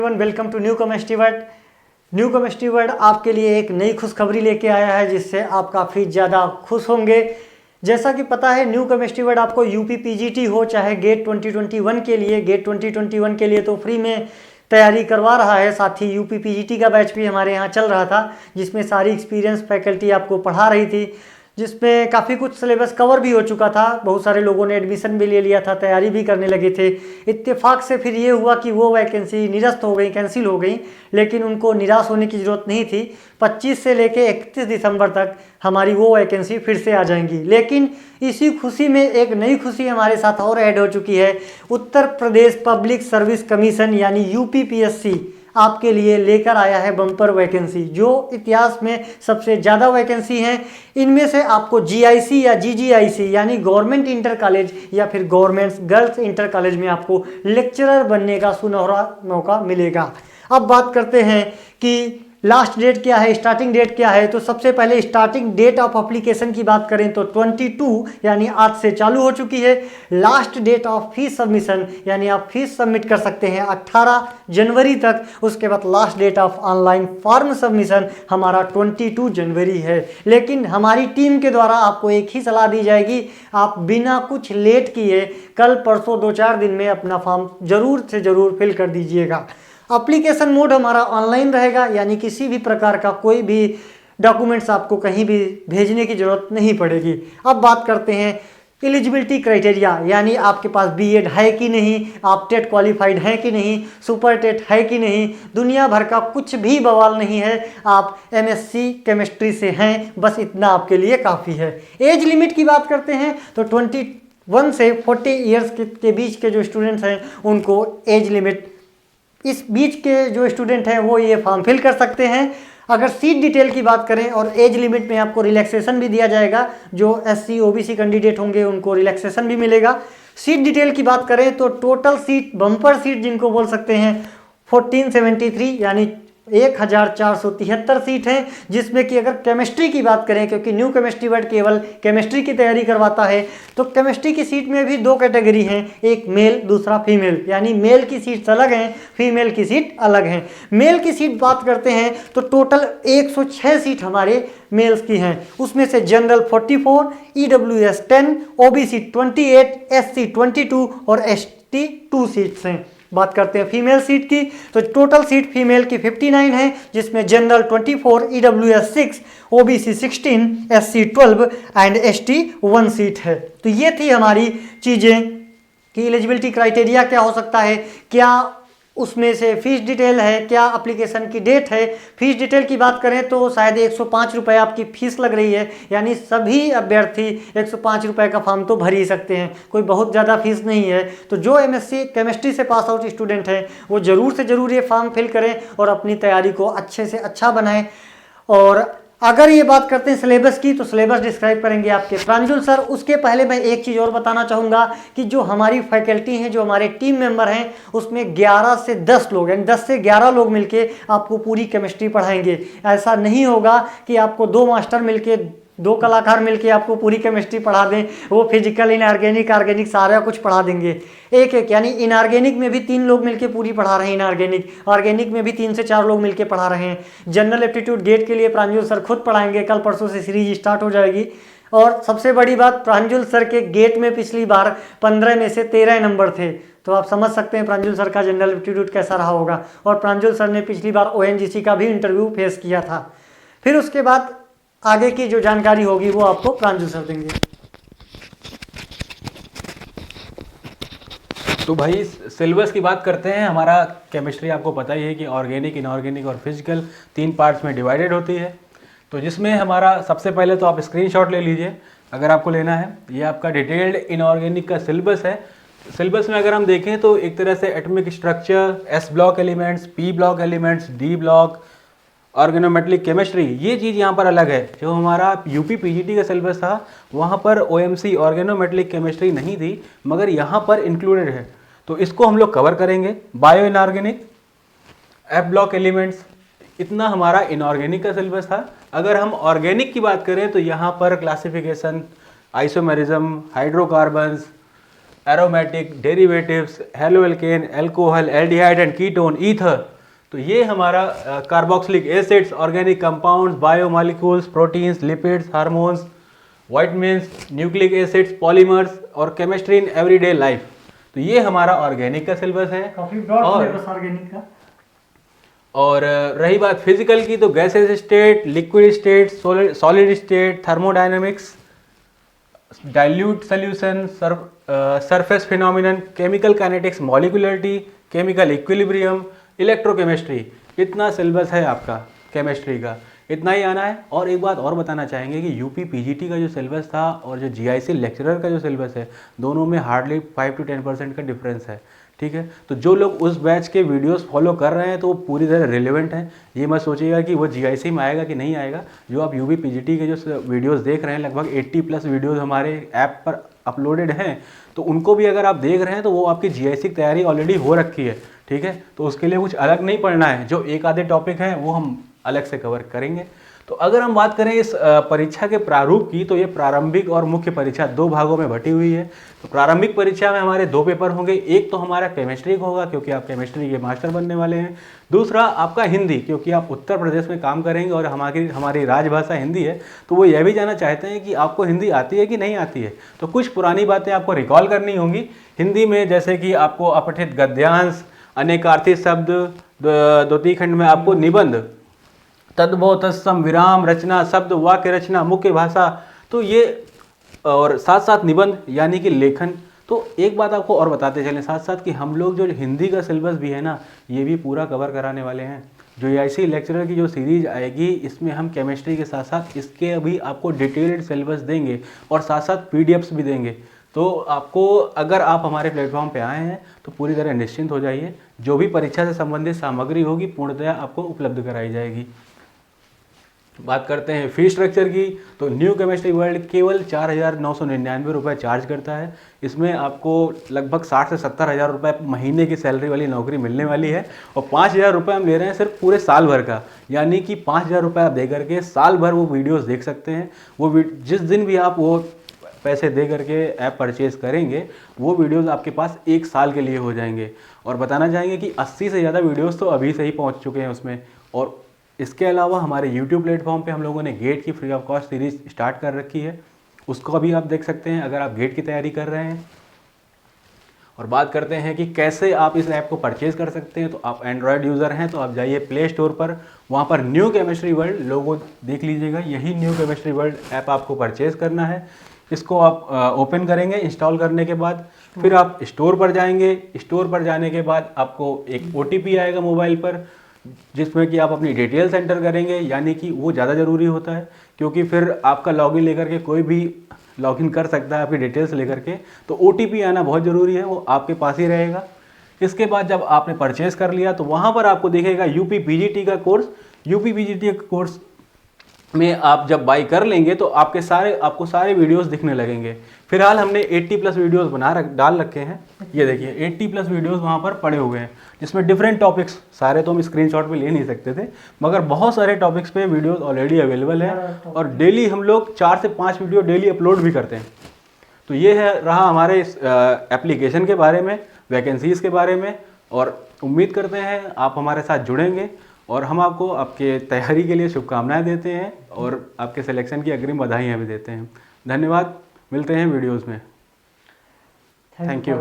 Welcome to new chemistry world. New chemistry world आपके लिए एक नई खुशखबरी लेके आया है जिससे आप काफ़ी ज़्यादा खुश होंगे। जैसा कि पता है न्यू केमिस्ट्री वर्ल्ड आपको यूपी पीजीटी हो चाहे गेट 2021 के लिए, गेट 2021 के लिए तो फ्री में तैयारी करवा रहा है। साथ ही यूपी पीजीटी का बैच भी हमारे यहाँ चल रहा था जिसमें सारी एक्सपीरियंस फैकल्टी आपको पढ़ा रही थी, जिसमें काफ़ी कुछ सिलेबस कवर भी हो चुका था। बहुत सारे लोगों ने एडमिशन भी ले लिया था, तैयारी भी करने लगे थे। इत्तेफाक से फिर ये हुआ कि वो वैकेंसी निरस्त हो गई, कैंसिल हो गई, लेकिन उनको निराश होने की ज़रूरत नहीं थी। 25 से लेके 31 दिसंबर तक हमारी वो वैकेंसी फिर से आ जाएंगी। लेकिन इसी खुशी में एक नई खुशी हमारे साथ और ऐड हो चुकी है। Uttar Pradesh public service commission यानी यूपीपीएससी आपके लिए लेकर आया है बम्पर वैकेंसी, जो इतिहास में सबसे ज़्यादा वैकेंसी हैं। इनमें से आपको जीआईसी या जीजीआईसी यानी गवर्नमेंट इंटर कॉलेज या फिर गवर्नमेंट गर्ल्स इंटर कॉलेज में आपको लेक्चरर बनने का सुनहरा मौका मिलेगा। अब बात करते हैं कि लास्ट डेट क्या है, स्टार्टिंग डेट क्या है। तो सबसे पहले स्टार्टिंग डेट ऑफ एप्लीकेशन की बात करें तो 22 यानी आज से चालू हो चुकी है। Last date of fees submission यानी आप फीस सबमिट कर सकते हैं 18 जनवरी तक। उसके बाद last date of online form submission हमारा 22 जनवरी है। लेकिन हमारी टीम के द्वारा आपको एक ही सलाह दी जाएगी, आप बिना कुछ लेट किए कल परसों 2-4 दिन में अपना फॉर्म ज़रूर से ज़रूर फिल कर दीजिएगा। एप्लीकेशन मोड हमारा ऑनलाइन रहेगा, यानी किसी भी प्रकार का कोई भी डॉक्यूमेंट्स आपको कहीं भी भेजने की ज़रूरत नहीं पड़ेगी। अब बात करते हैं एलिजिबिलिटी क्राइटेरिया, यानी आपके पास बीएड है कि नहीं, आप टेट क्वालिफाइड हैं कि नहीं, सुपर टेट है कि नहीं, दुनिया भर का कुछ भी बवाल नहीं है, आप एमएससी केमिस्ट्री से हैं, बस इतना आपके लिए काफ़ी है। एज लिमिट की बात करते हैं तो 21 से 40 ईयर्स के बीच के जो स्टूडेंट्स हैं उनको एज लिमिट, इस बीच के जो स्टूडेंट हैं वो ये फॉर्म फिल कर सकते हैं। अगर सीट डिटेल की बात करें और एज लिमिट में आपको रिलैक्सेशन भी दिया जाएगा, जो एससी ओबीसी कैंडिडेट होंगे उनको रिलैक्सेशन भी मिलेगा। सीट डिटेल की बात करें तो टोटल सीट, बम्पर सीट जिनको बोल सकते हैं, 1473 यानी 1473 सीट हैं, जिसमें कि अगर केमिस्ट्री की बात करें, क्योंकि न्यू केमिस्ट्री वर्ल्ड केवल केमिस्ट्री की तैयारी करवाता है, तो केमिस्ट्री की सीट में भी 2 कैटेगरी हैं, एक मेल दूसरा फीमेल, यानी मेल की सीट्स अलग हैं, फीमेल की सीट अलग हैं। मेल की सीट बात करते हैं तो टोटल 106 सीट हमारे मेल्स की हैं, उसमें से जनरल 44, ईडब्ल्यूएस 10, ओबीसी 28, एससी 22 और एसटी 2 सीट्स हैं। बात करते हैं फीमेल सीट की तो टोटल सीट फीमेल की 59 है, जिसमें general 24, EWS 6, OBC 16, SC 12 and ST 1 seat है। तो ये थी हमारी चीज़ें कि एलिजिबिलिटी क्राइटेरिया क्या हो सकता है, क्या उसमें से फीस डिटेल है, क्या एप्लीकेशन की डेट है। फीस डिटेल की बात करें तो शायद 105 रुपये आपकी फीस लग रही है, यानी सभी अभ्यर्थी 105 रुपये का फॉर्म तो भर ही सकते हैं, कोई बहुत ज़्यादा फीस नहीं है। तो जो एमएससी केमिस्ट्री से पास आउट स्टूडेंट हैं वो ज़रूर से ज़रूर ये फॉर्म फिल करें और अपनी तैयारी को अच्छे से अच्छा बनाएं। और अगर ये बात करते हैं सिलेबस की तो सिलेबस डिस्क्राइब करेंगे आपके प्रांजुल सर। उसके पहले मैं एक चीज़ और बताना चाहूँगा कि जो हमारी फैकल्टी हैं, जो हमारे टीम मेंबर हैं, उसमें 11 से 10 लोग यानी 10 से 11 लोग मिलके आपको पूरी केमिस्ट्री पढ़ाएंगे। ऐसा नहीं होगा कि आपको 2 मास्टर मिलके, 2 कलाकार मिलके आपको पूरी केमिस्ट्री पढ़ा दें, वो फिजिकल, इनऑर्गेनिक, ऑर्गेनिक सारा कुछ पढ़ा देंगे एक एक। यानी इनऑर्गेनिक में भी 3 लोग मिलके पूरी पढ़ा रहे हैं इनऑर्गेनिक, ऑर्गेनिक में भी 3 से 4 लोग मिलके पढ़ा रहे हैं। जनरल एप्टीट्यूड गेट के लिए प्रांजुल सर खुद पढ़ाएंगे, कल परसों से सीरीज स्टार्ट हो जाएगी। और सबसे बड़ी बात, प्रांजुल सर के गेट में पिछली बार 15 में से 13 नंबर थे, तो आप समझ सकते हैं प्रांजुल सर का जनरल एप्टीट्यूड कैसा रहा होगा। और प्रांजुल सर ने पिछली बार ओएनजीसी का भी इंटरव्यू फेस किया था। फिर उसके बाद आगे की जो जानकारी होगी वो आपको प्रांजुल सर देंगे। तो भाई सिलेबस की बात करते हैं। हमारा केमिस्ट्री आपको पता ही है कि ऑर्गेनिक, इनऑर्गेनिक और फिजिकल 3 पार्ट्स में डिवाइडेड होती है। तो जिसमें हमारा सबसे पहले तो आप स्क्रीनशॉट ले लीजिए अगर आपको लेना है। ये आपका डिटेल्ड इनऑर्गेनिक का सिलेबस है। सिलेबस में अगर हम देखें तो एक तरह से atomic structure, S block elements, P block elements, D block, organometallic chemistry, ये चीज़ यहाँ पर अलग है। जो हमारा यूपी पीजीटी का सिलेबस था वहाँ पर ओएमसी ऑर्गेनोमेटलिक केमिस्ट्री नहीं थी, मगर यहाँ पर इंक्लूडेड है, तो इसको हम लोग कवर करेंगे। Bio inorganic, F block elements, इतना हमारा इनऑर्गेनिक का सिलेबस था। अगर हम ऑर्गेनिक की बात करें तो यहाँ पर classification, isomerism, hydrocarbons, aromatic, derivatives, haloalkane, alcohol, aldehyde and ketone, ether. तो ये हमारा carboxylic acids, organic compounds, biomolecules, proteins, lipids, hormones, vitamins, nucleic acids, polymers और केमिस्ट्री इन एवरीडे लाइफ। तो ये हमारा ऑर्गेनिक का सिलेबस है। काफी ब्रॉड और सिलेबस ऑर्गेनिक का। और रही बात फिजिकल की, तो gases state, liquid state, solid state, thermodynamics, dilute solution, surface phenomenon, chemical kinetics, molecularity, chemical equilibrium, electrochemistry, इतना सिलेबस है आपका केमिस्ट्री का। इतना ही आना है। और एक बात और बताना चाहेंगे कि यूपी पीजीटी का जो सिलेबस था और जो जीआईसी लेक्चरर का जो सिलेबस है, दोनों में हार्डली 5 to 10% का डिफरेंस है। ठीक है, तो जो लोग उस बैच के वीडियोस फॉलो कर रहे हैं तो वो पूरी तरह रिलेवेंट हैं। ये मत सोचिएगा कि वो जीआईसी में आएगा कि नहीं आएगा। जो आप यूपी पीजीटी के जो वीडियोस देख रहे हैं, लगभग 80+ वीडियोस हमारे ऐप पर अपलोडेड हैं, तो उनको भी अगर आप देख रहे हैं तो वो आपकी जीआईसी की तैयारी ऑलरेडी हो रखी है। ठीक है, तो उसके लिए कुछ अलग नहीं पढ़ना है। जो एक आधे टॉपिक हैं वो हम अलग से कवर करेंगे। तो अगर हम बात करें इस परीक्षा के प्रारूप की, तो ये प्रारंभिक और मुख्य परीक्षा 2 भागों में बटी हुई है। तो प्रारंभिक परीक्षा में हमारे 2 पेपर होंगे। एक तो हमारा केमिस्ट्री का होगा क्योंकि आप केमिस्ट्री के मास्टर बनने वाले हैं। दूसरा आपका हिंदी, क्योंकि आप उत्तर प्रदेश में काम करेंगे और हमारी राजभाषा हिंदी है, तो वो यह भी जानना चाहते हैं कि आपको हिंदी आती है कि नहीं आती है। तो कुछ पुरानी बातें आपको रिकॉल करनी होंगी हिंदी में, जैसे कि आपको अपठित गद्यांश, अनेकार्थी शब्द, द्वितीय खंड में आपको निबंध, तद्भव, तत्सम, विराम, रचना, शब्द, वाक्य रचना, मुख्य भाषा, तो ये और साथ साथ निबंध यानी कि लेखन। तो एक बात आपको और बताते चलें साथ साथ कि हम लोग जो हिंदी का सिलेबस भी है ना, ये भी पूरा कवर कराने वाले हैं। जो जीआईसी लेक्चरर की जो सीरीज आएगी, इसमें हम केमिस्ट्री के साथ साथ इसके अभी आपको डिटेल्ड सिलेबस देंगे और साथ साथ पीडीएफ्स भी देंगे। तो आपको, अगर आप हमारे प्लेटफॉर्म पे आए हैं तो पूरी तरह निश्चिंत हो जाइए। जो भी परीक्षा से संबंधित सामग्री होगी पूर्णतया आपको उपलब्ध कराई जाएगी। बात करते हैं फी स्ट्रक्चर की, तो न्यू केमिस्ट्री वर्ल्ड केवल 4,999 रुपये चार्ज करता है। इसमें आपको लगभग 60 से 70 हज़ार रुपये महीने की सैलरी वाली नौकरी मिलने वाली है और 5,000 रुपये हम ले रहे हैं सिर्फ पूरे साल भर का। यानी कि 5,000 रुपये आप दे करके साल भर वो वीडियोस देख सकते हैं। वो जिस दिन भी आप वो पैसे दे करके ऐप परचेज़ करेंगे, वो वीडियोस आपके पास 1 साल के लिए हो जाएंगे। और बताना चाहेंगे कि 80 से ज़्यादा वीडियोस तो अभी से ही पहुंच चुके हैं उसमें। और इसके अलावा हमारे YouTube प्लेटफॉर्म पे हम लोगों ने गेट की free of cost series start कर रखी है, उसको भी आप देख सकते हैं अगर आप गेट की तैयारी कर रहे हैं। और बात करते हैं कि कैसे आप इस ऐप को परचेज़ कर सकते हैं। तो आप एंड्रॉयड यूज़र हैं तो आप जाइए प्ले स्टोर पर, वहाँ पर न्यू केमिस्ट्री वर्ल्ड लोगो देख लीजिएगा, यही न्यू केमिस्ट्री वर्ल्ड ऐप आपको परचेज़ करना है। इसको आप ओपन करेंगे, इंस्टॉल करने के बाद फिर आप स्टोर पर जाएंगे। स्टोर पर जाने के बाद आपको एक OTP आएगा मोबाइल पर, जिसमें कि आप अपनी डिटेल्स एंटर करेंगे। यानी कि वो ज़्यादा ज़रूरी होता है क्योंकि फिर आपका लॉगिन लेकर के कोई भी लॉगिन कर सकता है आपकी डिटेल्स लेकर के। तो OTP आना बहुत ज़रूरी है, वो आपके पास ही रहेगा। इसके बाद जब आपने परचेज़ कर लिया तो वहाँ पर आपको दिखेगा यूपी पीजीटी का कोर्स। यूपी पीजीटी का कोर्स में आप जब बाई कर लेंगे तो आपको सारे वीडियोस दिखने लगेंगे। फिलहाल हमने 80+ वीडियोस डाल रखे हैं। ये देखिए 80+ वीडियोस वहाँ पर पड़े हुए हैं, जिसमें डिफरेंट टॉपिक्स, सारे तो हम स्क्रीनशॉट पे ले नहीं सकते थे, मगर बहुत सारे टॉपिक्स पे वीडियोस ऑलरेडी अवेलेबल है। और डेली हम लोग 4 से 5 वीडियो डेली अपलोड भी करते हैं। तो ये रहा हमारे इस एप्लीकेशन के बारे में, वैकेंसीज़ के बारे में। और उम्मीद करते हैं आप हमारे साथ जुड़ेंगे और हम आपको आपके तैयारी के लिए शुभकामनाएं देते हैं और आपके सिलेक्शन की अग्रिम बधाइयाँ भी देते हैं। धन्यवाद, मिलते हैं वीडियोस में। Thank you.